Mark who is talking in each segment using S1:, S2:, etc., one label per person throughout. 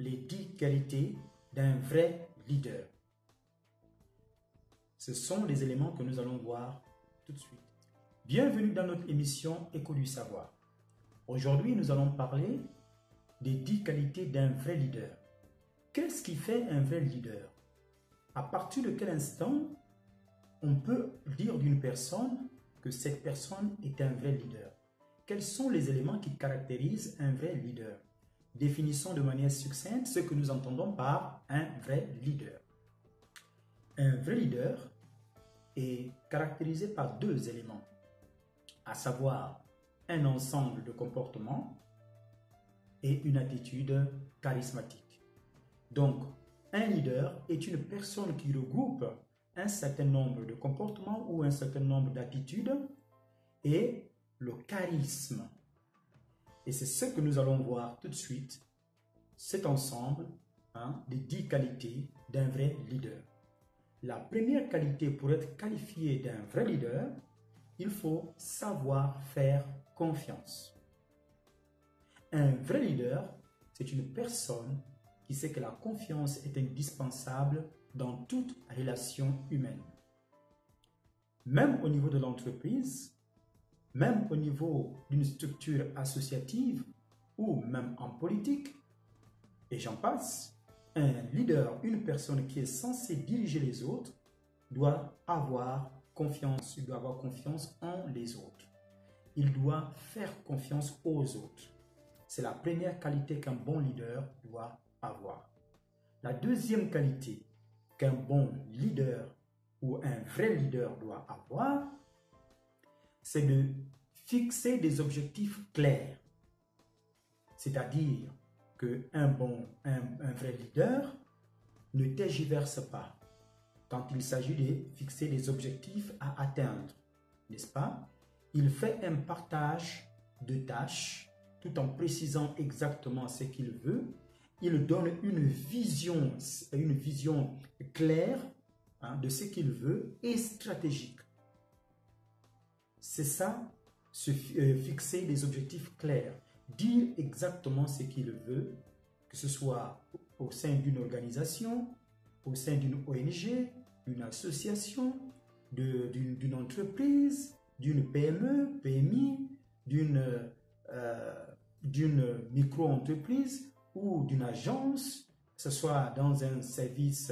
S1: les 10 qualités d'un vrai leader. Ce sont les éléments que nous allons voir tout de suite. Bienvenue dans notre émission Écho du savoir. Aujourd'hui, nous allons parler des 10 qualités d'un vrai leader. Qu'est-ce qui fait un vrai leader? À partir de quel instant on peut dire d'une personne que cette personne est un vrai leader? Quels sont les éléments qui caractérisent un vrai leader? Définissons de manière succincte ce que nous entendons par un vrai leader. Un vrai leader est caractérisé par deux éléments, à savoir un ensemble de comportements et une attitude charismatique. Donc, un leader est une personne qui regroupe un certain nombre de comportements ou un certain nombre d'attitudes et le charisme. Et c'est ce que nous allons voir tout de suite, cet ensemble des 10 qualités d'un vrai leader. La première qualité pour être qualifié d'un vrai leader, il faut savoir faire confiance. Un vrai leader, c'est une personne qui sait que la confiance est indispensable dans toute relation humaine. Même au niveau de l'entreprise, même au niveau d'une structure associative ou même en politique, et j'en passe, un leader, une personne qui est censée diriger les autres, doit avoir confiance, il doit avoir confiance en les autres. Il doit faire confiance aux autres. C'est la première qualité qu'un bon leader doit avoir. La deuxième qualité qu'un bon leader ou un vrai leader doit avoir, c'est de fixer des objectifs clairs. C'est-à-dire qu'un vrai leader ne tergiverse pas quand il s'agit de fixer des objectifs à atteindre, n'est-ce pas? Il fait un partage de tâches tout en précisant exactement ce qu'il veut. Il donne une vision claire de ce qu'il veut et stratégique. C'est ça, fixer des objectifs clairs, dire exactement ce qu'il veut, que ce soit au sein d'une organisation, au sein d'une ONG, d'une association, d'une entreprise, d'une PME, PMI, d'une micro-entreprise ou d'une agence, que ce soit dans un service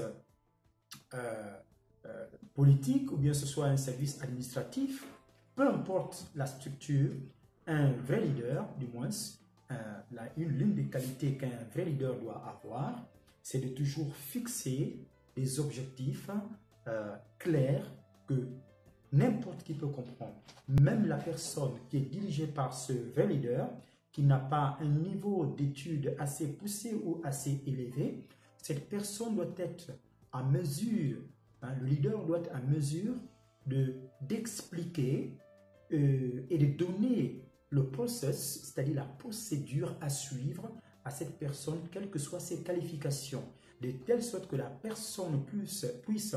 S1: politique ou bien ce soit un service administratif. Peu importe la structure, un vrai leader, du moins, l'une des qualités qu'un vrai leader doit avoir, c'est de toujours fixer des objectifs clairs que n'importe qui peut comprendre. Même la personne qui est dirigée par ce vrai leader, qui n'a pas un niveau d'études assez poussé ou assez élevé, cette personne doit être en mesure, le leader doit être en mesure d'expliquer et de donner le process, c'est-à-dire la procédure à suivre à cette personne, quelles que soient ses qualifications, de telle sorte que la personne puisse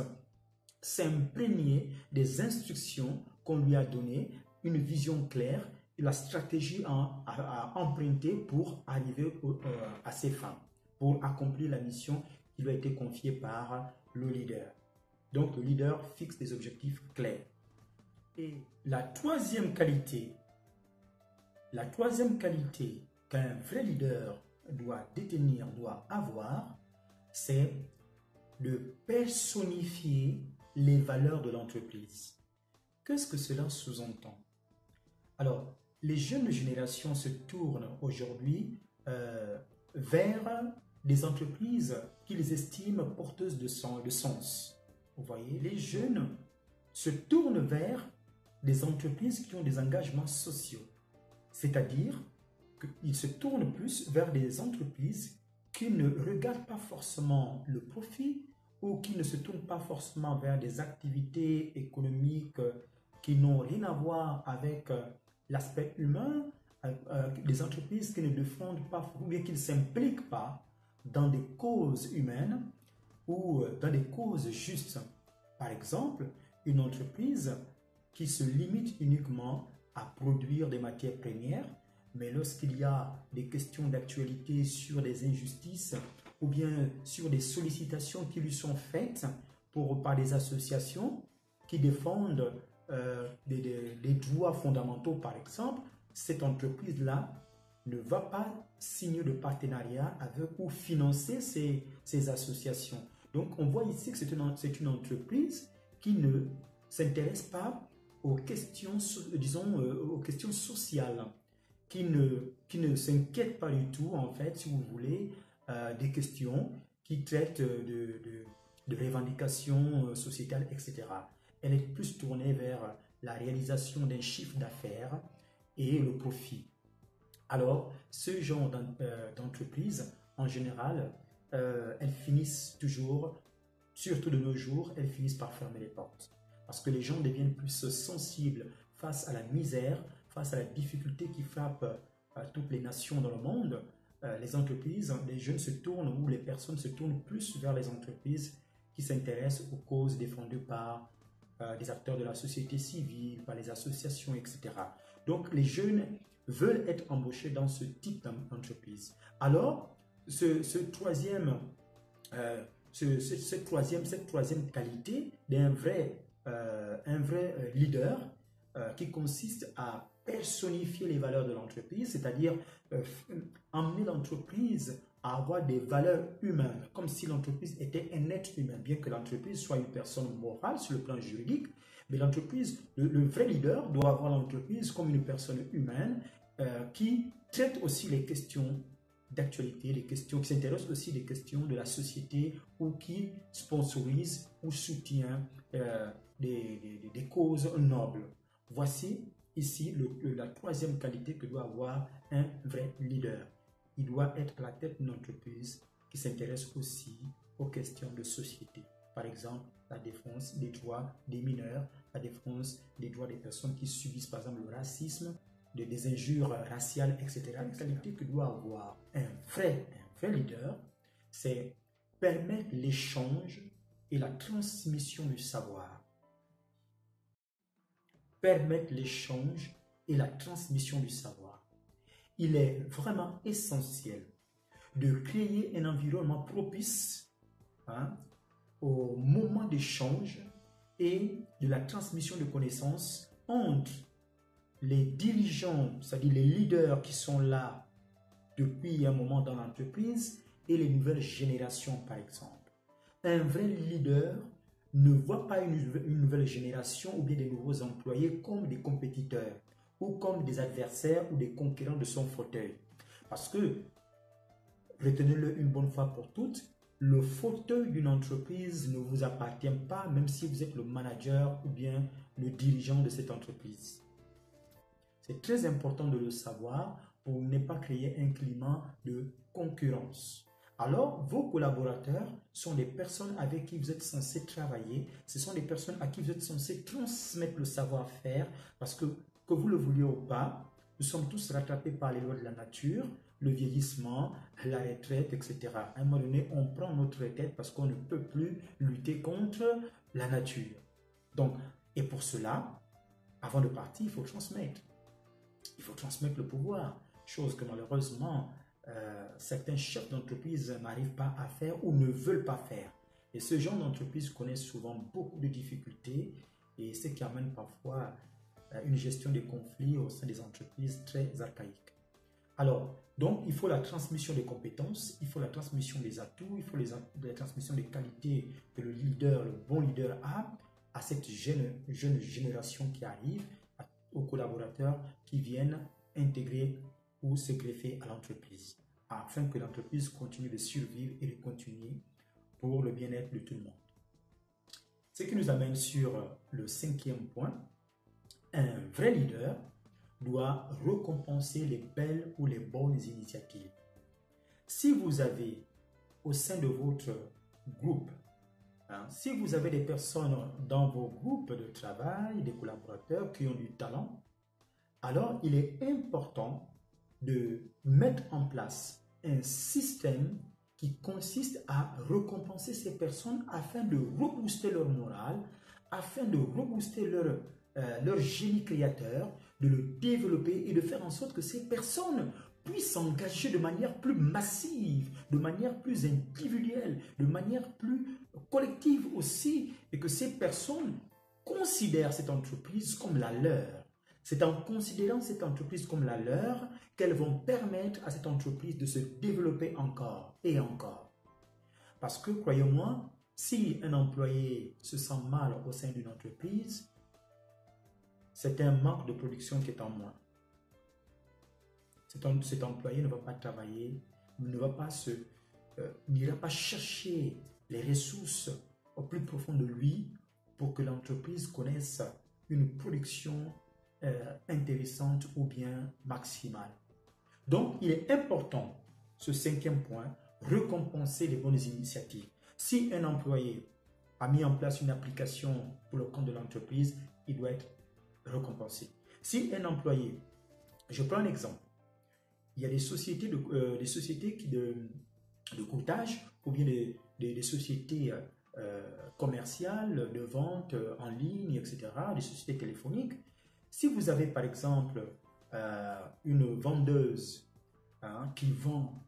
S1: s'imprégner des instructions qu'on lui a données, une vision claire et la stratégie à emprunter pour arriver à ses fins, pour accomplir la mission qui lui a été confiée par le leader. Donc le leader fixe des objectifs clairs. Et la troisième qualité qu'un vrai leader doit détenir, doit avoir, c'est de personnifier les valeurs de l'entreprise. Qu'est-ce que cela sous-entend? Alors, les jeunes générations se tournent aujourd'hui vers des entreprises qu'ils estiment porteuses de sens. Vous voyez, les jeunes se tournent vers des entreprises qui ont des engagements sociaux. C'est-à-dire qu'ils se tournent plus vers des entreprises qui ne regardent pas forcément le profit ou qui ne se tournent pas forcément vers des activités économiques qui n'ont rien à voir avec l'aspect humain, des entreprises qui ne défendent pas ou bien qui ne s'impliquent pas dans des causes humaines ou dans des causes justes. Par exemple, une entreprise qui se limite uniquement à produire des matières premières, mais lorsqu'il y a des questions d'actualité sur des injustices ou bien sur des sollicitations qui lui sont faites par des associations qui défendent des droits fondamentaux, par exemple, cette entreprise-là ne va pas signer de partenariat avec ou financer ces associations. Donc, on voit ici que c'est une entreprise qui ne s'intéresse pas aux questions, disons, aux questions sociales, qui ne s'inquiète pas du tout, en fait, si vous voulez, des questions qui traitent de revendications sociétales, etc. Elle est plus tournée vers la réalisation d'un chiffre d'affaires et le profit. Alors, ce genre d'entreprise, en général, elles finissent toujours, surtout de nos jours, elles finissent par fermer les portes. Parce que les gens deviennent plus sensibles face à la misère, face à la difficulté qui frappe toutes les nations dans le monde. Les entreprises, les jeunes se tournent ou les personnes se tournent plus vers les entreprises qui s'intéressent aux causes défendues par des acteurs de la société civile, par les associations, etc. Donc, les jeunes veulent être embauchés dans ce type d'entreprise. Alors, cette troisième qualité d'un vrai leader qui consiste à personnifier les valeurs de l'entreprise, c'est-à-dire emmener l'entreprise à avoir des valeurs humaines, comme si l'entreprise était un être humain, bien que l'entreprise soit une personne morale sur le plan juridique, mais l'entreprise, le vrai leader doit avoir l'entreprise comme une personne humaine qui traite aussi les questions d'actualité, les questions qui s'intéressent aussi des questions de la société ou qui sponsorise ou soutient des causes nobles. Voici ici la troisième qualité que doit avoir un vrai leader. Il doit être à la tête d'une entreprise qui s'intéresse aussi aux questions de société. Par exemple, la défense des droits des mineurs, la défense des droits des personnes qui subissent par exemple le racisme, des injures raciales, etc. La qualité que doit avoir un vrai leader, c'est permettre l'échange et la transmission du savoir. Permettre l'échange et la transmission du savoir. Il est vraiment essentiel de créer un environnement propice au moment d'échange et de la transmission de connaissances entre les dirigeants, c'est-à-dire les leaders qui sont là depuis un moment dans l'entreprise et les nouvelles générations, par exemple. Un vrai leader ne voit pas une nouvelle génération ou bien des nouveaux employés comme des compétiteurs ou comme des adversaires ou des concurrents de son fauteuil. Parce que, retenez-le une bonne fois pour toutes, le fauteuil d'une entreprise ne vous appartient pas, même si vous êtes le manager ou bien le dirigeant de cette entreprise. C'est très important de le savoir pour ne pas créer un climat de concurrence. Alors, vos collaborateurs sont des personnes avec qui vous êtes censé travailler. Ce sont des personnes à qui vous êtes censé transmettre le savoir-faire parce que vous le vouliez ou pas, nous sommes tous rattrapés par les lois de la nature, le vieillissement, la retraite, etc. À un moment donné, on prend notre retraite parce qu'on ne peut plus lutter contre la nature. Donc, et pour cela, avant de partir, il faut transmettre. Il faut transmettre le pouvoir, chose que malheureusement, certains chefs d'entreprise n'arrivent pas à faire ou ne veulent pas faire. Et ce genre d'entreprise connaît souvent beaucoup de difficultés et ce qui amène parfois une gestion des conflits au sein des entreprises très archaïques. Alors, donc, il faut la transmission des compétences, il faut la transmission des atouts, il faut la transmission des qualités que le leader, le bon leader a à cette jeune génération qui arrive, aux collaborateurs qui viennent intégrer ou se greffer à l'entreprise, afin que l'entreprise continue de survivre et de continuer pour le bien-être de tout le monde. Ce qui nous amène sur le cinquième point. Un vrai leader doit récompenser les belles ou les bonnes initiatives. Si vous avez au sein de votre groupe, si vous avez des personnes dans vos groupes de travail, des collaborateurs qui ont du talent, alors il est important de mettre en place un système qui consiste à récompenser ces personnes afin de rebooster leur morale, afin de rebooster leur génie créateur, de le développer et de faire en sorte que ces personnes puisse s'engager de manière plus massive, de manière plus individuelle, de manière plus collective aussi, et que ces personnes considèrent cette entreprise comme la leur. C'est en considérant cette entreprise comme la leur qu'elles vont permettre à cette entreprise de se développer encore et encore. Parce que, croyez-moi, si un employé se sent mal au sein d'une entreprise, c'est un manque de production qui est en moins. Cet employé ne va pas travailler, n'ira pas chercher les ressources au plus profond de lui pour que l'entreprise connaisse une production intéressante ou bien maximale. Donc, il est important, ce 5e point, récompenser les bonnes initiatives. Si un employé a mis en place une application pour le compte de l'entreprise, il doit être récompensé. Si un employé, je prends un exemple, il y a des sociétés de courtage ou bien des sociétés commerciales de vente en ligne, etc., des sociétés téléphoniques. Si vous avez par exemple une vendeuse qui vend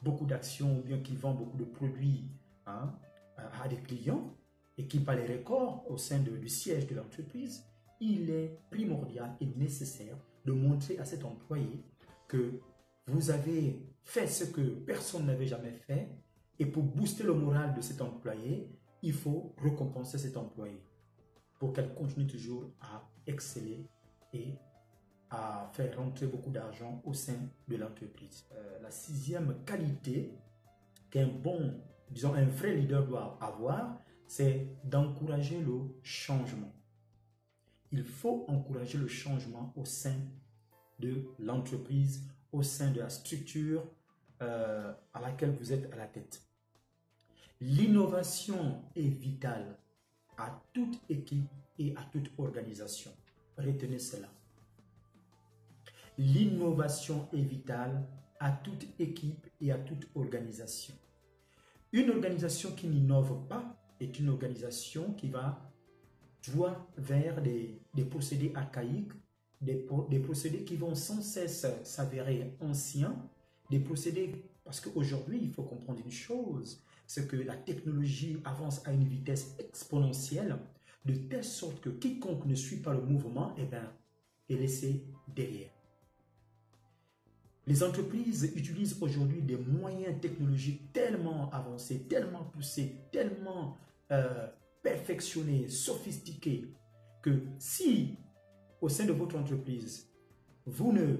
S1: beaucoup d'actions ou bien qui vend beaucoup de produits à des clients et qui bat les records au sein du siège de l'entreprise, il est primordial et nécessaire de montrer à cet employé que vous avez fait ce que personne n'avait jamais fait, et pour booster le moral de cet employé, il faut récompenser cet employé pour qu'elle continue toujours à exceller et à faire rentrer beaucoup d'argent au sein de l'entreprise. La 6e qualité qu'un bon, disons un vrai leader doit avoir, c'est d'encourager le changement. Il faut encourager le changement au sein de l'entreprise, au sein de la structure à laquelle vous êtes à la tête. L'innovation est vitale à toute équipe et à toute organisation. Retenez cela. L'innovation est vitale à toute équipe et à toute organisation. Une organisation qui n'innove pas est une organisation qui va droit vers des procédés archaïques, des procédés qui vont sans cesse s'avérer anciens, des procédés, parce qu'aujourd'hui, il faut comprendre une chose, c'est que la technologie avance à une vitesse exponentielle, de telle sorte que quiconque ne suit pas le mouvement, est laissé derrière. Les entreprises utilisent aujourd'hui des moyens technologiques tellement avancés, tellement poussés, tellement perfectionnés, sophistiqués, que si au sein de votre entreprise, vous ne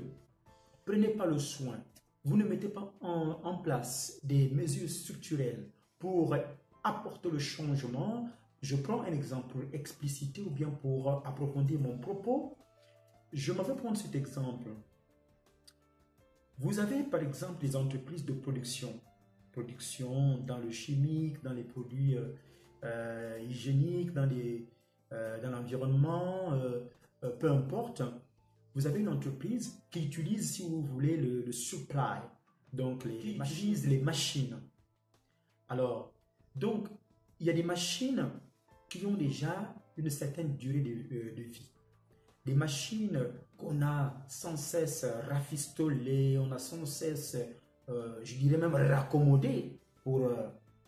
S1: prenez pas le soin, vous ne mettez pas en place des mesures structurelles pour apporter le changement, je prends un exemple pour expliciter ou bien pour approfondir mon propos. Je m'en vais prendre cet exemple. Vous avez par exemple des entreprises de production dans le chimique, dans les produits hygiéniques, dans l'environnement, peu importe. Vous avez une entreprise qui utilise, si vous voulez, le supply, donc les machines. Alors, donc, il y a des machines qui ont déjà une certaine durée de vie. Des machines qu'on a sans cesse rafistolées, on a sans cesse, je dirais même raccommodées pour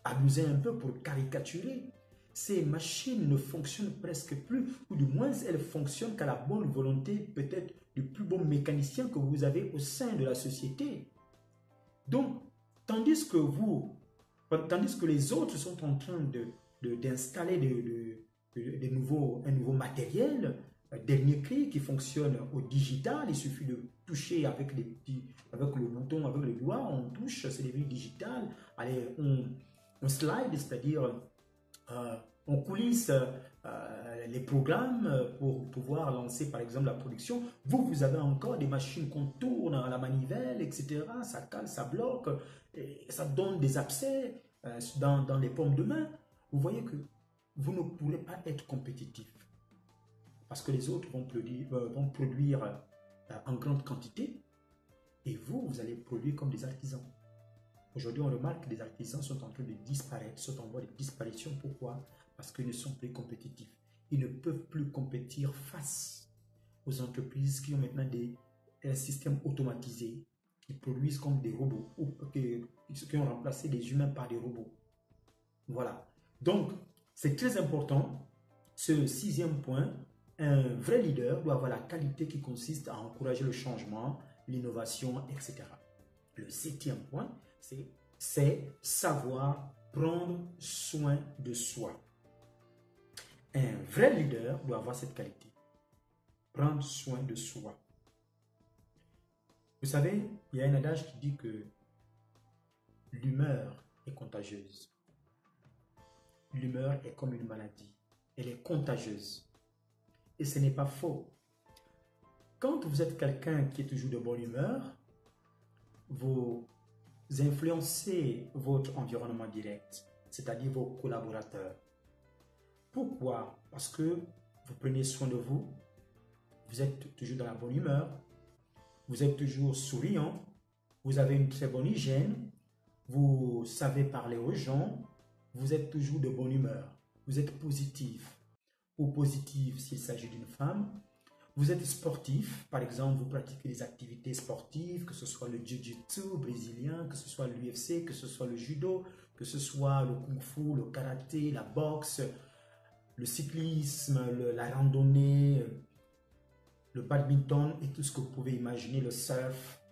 S1: abuser un peu, pour caricaturer. Ces machines ne fonctionnent presque plus, ou du moins elles fonctionnent qu'à la bonne volonté peut-être du plus bon mécanicien que vous avez au sein de la société. Donc, tandis que les autres sont en train d'installer un nouveau matériel, dernier cri qui fonctionne au digital, il suffit de toucher avec le bouton, avec le doigt, on touche, c'est des vues digitales, allez, on slide, c'est-à-dire on coulisse les programmes pour pouvoir lancer par exemple la production. Vous avez encore des machines qu'on tourne à la manivelle, etc. Ça cale, ça bloque, et ça donne des abcès dans les paumes de main. Vous voyez que vous ne pourrez pas être compétitif parce que les autres vont produire en grande quantité et vous allez produire comme des artisans. Aujourd'hui, on remarque que les artisans sont en train de disparaître, sont en voie de disparition. Pourquoi? Parce qu'ils ne sont plus compétitifs. Ils ne peuvent plus compétir face aux entreprises qui ont maintenant un système automatisé, qui produisent comme des robots ou qui ont remplacé les humains par des robots. Voilà. Donc, c'est très important. C'est le 6e point. Un vrai leader doit avoir la qualité qui consiste à encourager le changement, l'innovation, etc. Le 7e point, c'est savoir prendre soin de soi. Un vrai leader doit avoir cette qualité. Prendre soin de soi. Vous savez, il y a un adage qui dit que l'humeur est contagieuse. L'humeur est comme une maladie. Elle est contagieuse. Et ce n'est pas faux. Quand vous êtes quelqu'un qui est toujours de bonne humeur, vous influencez votre environnement direct, c'est-à-dire vos collaborateurs. Pourquoi? Parce que vous prenez soin de vous, vous êtes toujours dans la bonne humeur, vous êtes toujours souriant, vous avez une très bonne hygiène, vous savez parler aux gens, vous êtes toujours de bonne humeur, vous êtes positif ou positive s'il s'agit d'une femme, vous êtes sportif, par exemple, vous pratiquez des activités sportives, que ce soit le jiu-jitsu brésilien, que ce soit l'UFC, que ce soit le judo, que ce soit le kung-fu, le karaté, la boxe, le cyclisme, la randonnée, le badminton et tout ce que vous pouvez imaginer, le surf.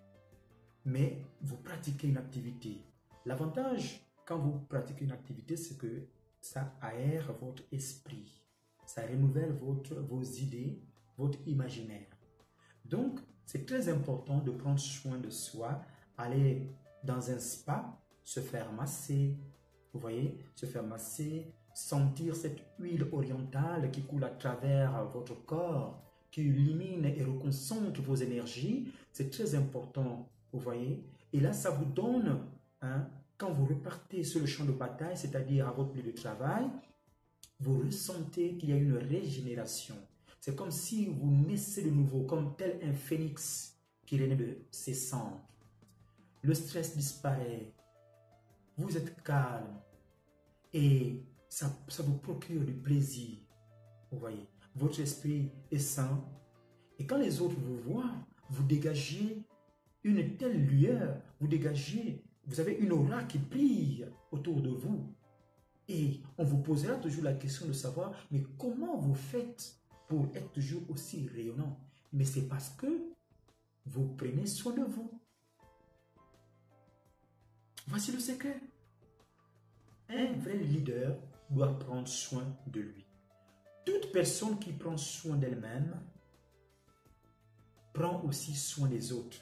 S1: Mais vous pratiquez une activité. L'avantage, quand vous pratiquez une activité, c'est que ça aère votre esprit. Ça renouvelle vos idées, votre imaginaire. Donc, c'est très important de prendre soin de soi, aller dans un spa, se faire masser, vous voyez, se faire masser, sentir cette huile orientale qui coule à travers votre corps, qui illumine et reconcentre vos énergies. C'est très important, vous voyez. Et là, ça vous donne, quand vous repartez sur le champ de bataille, c'est-à-dire à votre lieu de travail, vous ressentez qu'il y a une régénération. C'est comme si vous naissez de nouveau, comme tel un phénix qui renaît de ses cendres. Le stress disparaît, vous êtes calme et ça vous procure du plaisir. Vous voyez, votre esprit est sain et quand les autres vous voient, vous dégagez une telle lueur, vous avez une aura qui brille autour de vous. Et on vous posera toujours la question de savoir, mais comment vous faites pour être toujours aussi rayonnant? Mais c'est parce que vous prenez soin de vous. Voici le secret. Un vrai leader doit prendre soin de lui. Toute personne qui prend soin d'elle-même prend aussi soin des autres.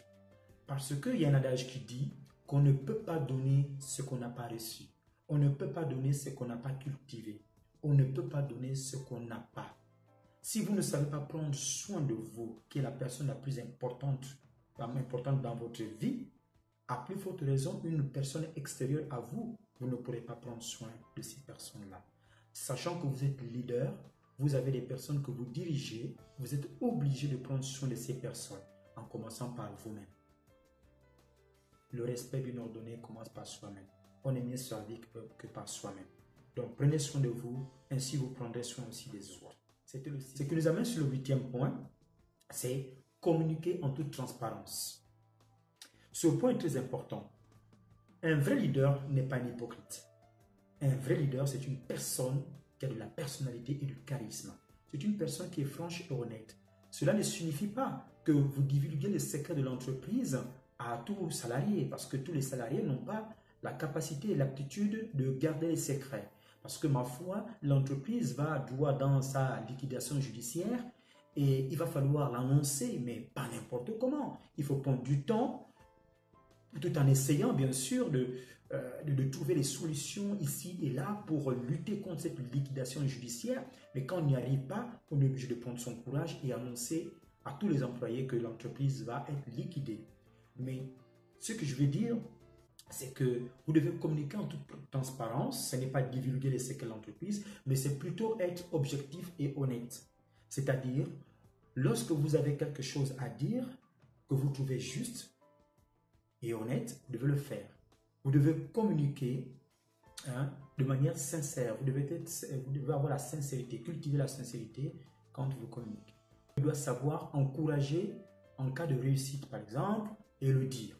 S1: Parce qu'il y a un adage qui dit qu'on ne peut pas donner ce qu'on n'a pas reçu. On ne peut pas donner ce qu'on n'a pas cultivé. On ne peut pas donner ce qu'on n'a pas. Si vous ne savez pas prendre soin de vous, qui est la personne la plus importante dans votre vie, à plus forte raison, une personne extérieure à vous, vous ne pourrez pas prendre soin de ces personnes-là. Sachant que vous êtes leader, vous avez des personnes que vous dirigez, vous êtes obligé de prendre soin de ces personnes, en commençant par vous-même. Le respect d'une ordonnée commence par soi-même. On est mieux servi que par soi-même. Donc, prenez soin de vous, ainsi vous prendrez soin aussi des autres. Ce qui nous amène sur le 8e point, c'est communiquer en toute transparence. Ce point est très important. Un vrai leader n'est pas un hypocrite. Un vrai leader, c'est une personne qui a de la personnalité et du charisme. C'est une personne qui est franche et honnête. Cela ne signifie pas que vous divulguez les secrets de l'entreprise à tous salariés, parce que tous les salariés n'ont pas la capacité et l'aptitude de garder les secrets. Parce que ma foi, l'entreprise doit dans sa liquidation judiciaire et il va falloir l'annoncer, mais pas n'importe comment. Il faut prendre du temps, tout en essayant bien sûr de trouver les solutions ici et là pour lutter contre cette liquidation judiciaire. Mais quand on n'y arrive pas, on est obligé de prendre son courage et annoncer à tous les employés que l'entreprise va être liquidée. Mais ce que je veux dire, c'est que vous devez communiquer en toute transparence. Ce n'est pas divulguer les secrets de l'entreprise, mais c'est plutôt être objectif et honnête. C'est-à-dire, lorsque vous avez quelque chose à dire, que vous trouvez juste et honnête, vous devez le faire. Vous devez communiquer de manière sincère. Vous devez avoir la sincérité, cultiver la sincérité quand vous communiquez. Vous devez savoir encourager en cas de réussite, par exemple, et le dire.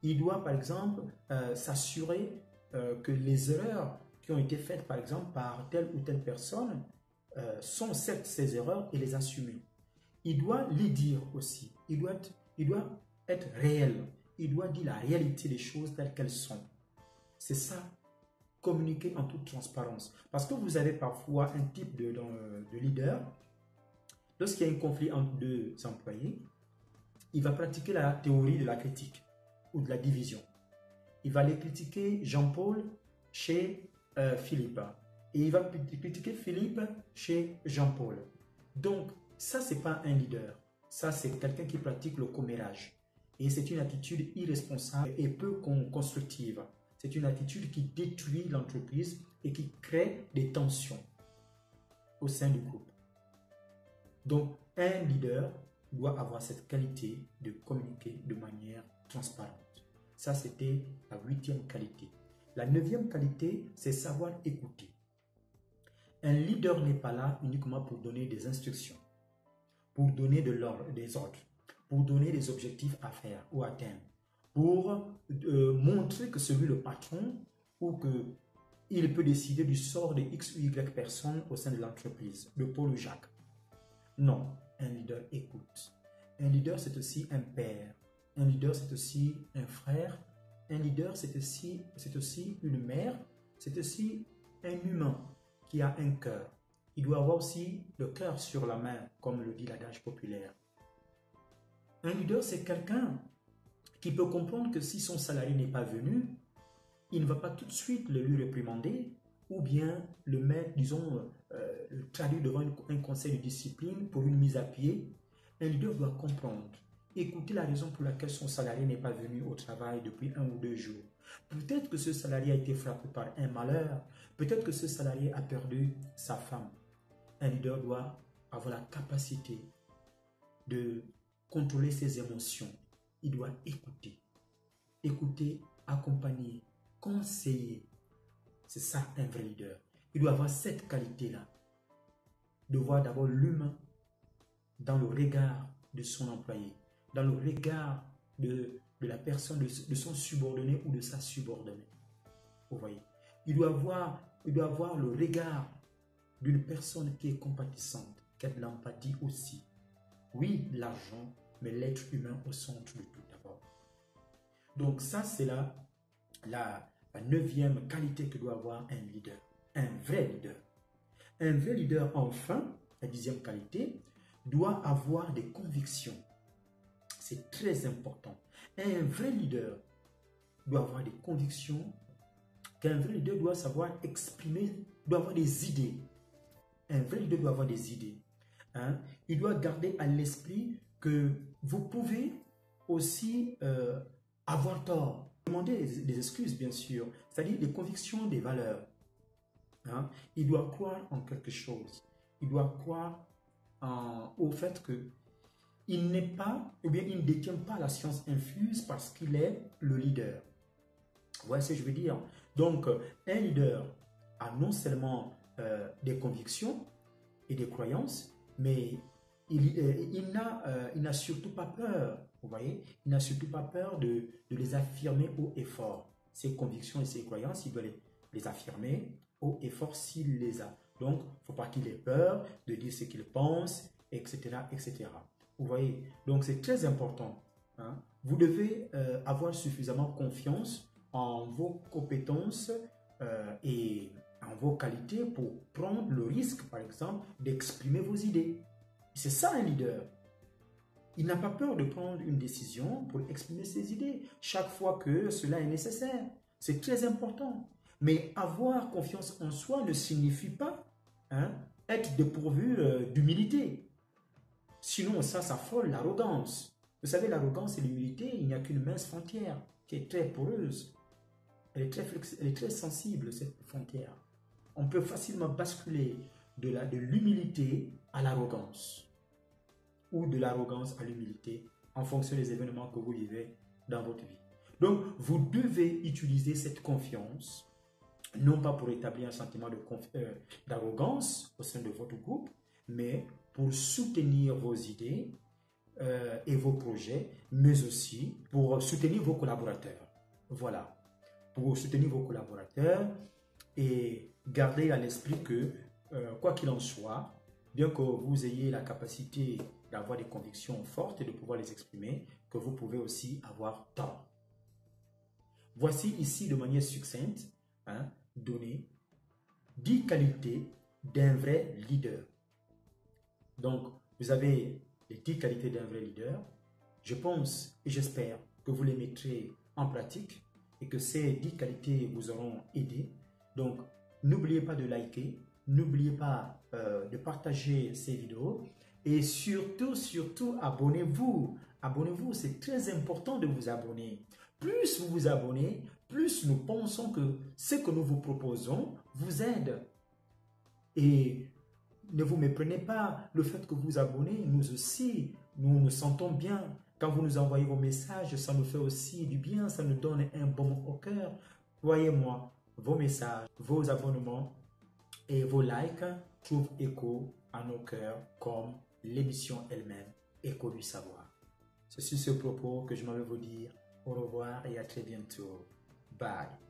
S1: Il doit, par exemple, s'assurer que les erreurs qui ont été faites, par exemple, par telle ou telle personne, sont certes ces erreurs et les assumer. Il doit les dire aussi. Il doit être réel. Il doit dire la réalité des choses telles qu'elles sont. C'est ça, communiquer en toute transparence. Parce que vous avez parfois un type de leader, lorsqu'il y a un conflit entre deux employés, il va pratiquer la théorie de la critique ou de la division. Il va aller critiquer Jean-Paul chez Philippe. Et il va critiquer Philippe chez Jean-Paul. Donc, ça, ce n'est pas un leader. Ça, c'est quelqu'un qui pratique le commérage. Et c'est une attitude irresponsable et peu constructive. C'est une attitude qui détruit l'entreprise et qui crée des tensions au sein du groupe. Donc, un leader doit avoir cette qualité de communiquer de manière transparente. Ça, c'était la 8e qualité. La 9e qualité, c'est savoir écouter. Un leader n'est pas là uniquement pour donner des instructions, pour donner des ordres, pour donner des objectifs à faire ou atteindre, pour montrer que c'est lui le patron ou qu'il peut décider du sort de X ou Y personnes au sein de l'entreprise, de Paul ou Jacques. Non, un leader écoute. Un leader, c'est aussi un père. Un leader, c'est aussi un frère. Un leader, c'est aussi une mère. C'est aussi un humain qui a un cœur. Il doit avoir aussi le cœur sur la main, comme le dit l'adage populaire. Un leader, c'est quelqu'un qui peut comprendre que si son salarié n'est pas venu, il ne va pas tout de suite le lui réprimander ou bien le mettre, disons, le traduire devant un conseil de discipline pour une mise à pied. Un leader doit comprendre, écouter la raison pour laquelle son salarié n'est pas venu au travail depuis 1 ou 2 jours. Peut-être que ce salarié a été frappé par un malheur. Peut-être que ce salarié a perdu sa femme. Un leader doit avoir la capacité de contrôler ses émotions. Il doit écouter. Écouter, accompagner, conseiller. C'est ça un vrai leader. Il doit avoir cette qualité-là. De voir d'abord l'humain dans le regard de son employé, dans le regard de la personne, de son subordonné ou de sa subordonnée. Vous voyez, il doit avoir le regard d'une personne qui est compatissante, qui a de l'empathie aussi. Oui, l'argent, mais l'être humain au centre de tout d'abord. Donc ça, c'est la 9e qualité que doit avoir un leader, un vrai leader. Un vrai leader, enfin, la 10e qualité, doit avoir des convictions. C'est très important. Un vrai leader doit avoir des convictions, qu'un vrai leader doit savoir exprimer, doit avoir des idées. Un vrai leader doit avoir des idées. Hein? Il doit garder à l'esprit que vous pouvez aussi avoir tort. Demander des excuses, bien sûr, c'est-à-dire des convictions, des valeurs. Hein? Il doit croire en quelque chose. Il doit croire au fait qu'il n'est pas, ou bien il ne détient pas la science infuse parce qu'il est le leader. Vous voyez ce que je veux dire? Donc, un leader a non seulement des convictions et des croyances, mais il n'a surtout pas peur, vous voyez, il n'a surtout pas peur de les affirmer haut et fort. Ses convictions et ses croyances, il doit les affirmer haut et fort s'il les a. Donc, il ne faut pas qu'il ait peur de dire ce qu'il pense, etc., etc. Vous voyez, donc c'est très important. Hein? Vous devez avoir suffisamment confiance en vos compétences et en vos qualités pour prendre le risque, par exemple, d'exprimer vos idées. C'est ça un leader. Il n'a pas peur de prendre une décision pour exprimer ses idées chaque fois que cela est nécessaire. C'est très important. Mais avoir confiance en soi ne signifie pas être dépourvu d'humilité. Sinon, ça frôle l'arrogance. Vous savez, l'arrogance et l'humilité, il n'y a qu'une mince frontière qui est très poreuse. Elle est très sensible, cette frontière. On peut facilement basculer de l'humilité à l'arrogance ou de l'arrogance à l'humilité en fonction des événements que vous vivez dans votre vie. Donc, vous devez utiliser cette confiance, non pas pour établir un sentiment d'arrogance au sein de votre groupe, mais pour soutenir vos idées et vos projets, mais aussi pour soutenir vos collaborateurs. Voilà, pour soutenir vos collaborateurs et garder à l'esprit que, quoi qu'il en soit, bien que vous ayez la capacité d'avoir des convictions fortes et de pouvoir les exprimer, que vous pouvez aussi avoir tort. Voici ici de manière succincte, donné 10 qualités d'un vrai leader. Donc, vous avez les 10 qualités d'un vrai leader. Je pense et j'espère que vous les mettrez en pratique et que ces 10 qualités vous auront aidé. Donc, n'oubliez pas de liker, n'oubliez pas de partager ces vidéos et surtout, abonnez-vous. Abonnez-vous, c'est très important de vous abonner. Plus vous vous abonnez, plus nous pensons que ce que nous vous proposons vous aide. Et ne vous méprenez pas, le fait que vous vous abonnez, nous aussi, nous nous sentons bien. Quand vous nous envoyez vos messages, ça nous fait aussi du bien, ça nous donne un baume au cœur. Voyez-moi, vos messages, vos abonnements et vos likes trouvent écho à nos cœurs comme l'émission elle-même, Écho du savoir. C'est sur ce propos que je m'en vais vous dire au revoir et à très bientôt. Bye.